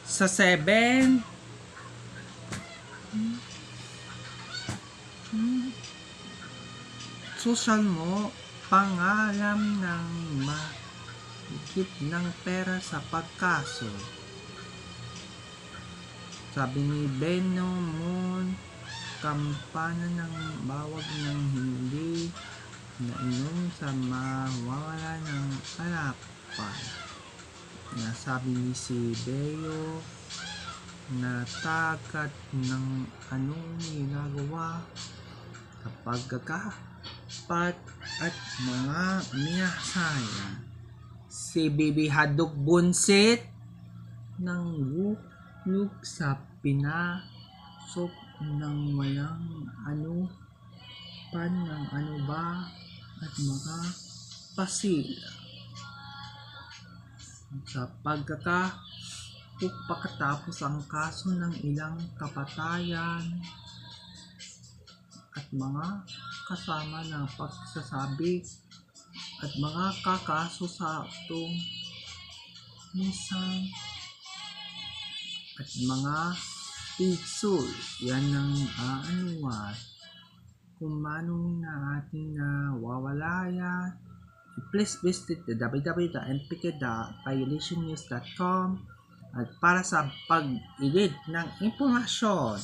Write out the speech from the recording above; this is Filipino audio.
Sa 7, social mo, pangalam ng mahigit ng pera sa pagkaso. Sabi ni Benno Moon, kampana ng bawag ng hindi nainom sa mawawala ng harapan. Nasabi ni si Beo na takat ng anong ginagawa kapag kakapat at mga minasaya. Si Bibi Hadok Bunsit ng gulog sa pinasok ng walang ano pan ng ano ba at mga pasila. Sa pagkatapos ang kaso ng ilang kapatayan at mga kasama ng pagsasabi at mga kakaso sa tumisan at mga pixel. Yan ang anuan kung manong na ating nawawala yan. Please visit www.mpk.violationnews.com at para sa pag-ilid ng impormasyon.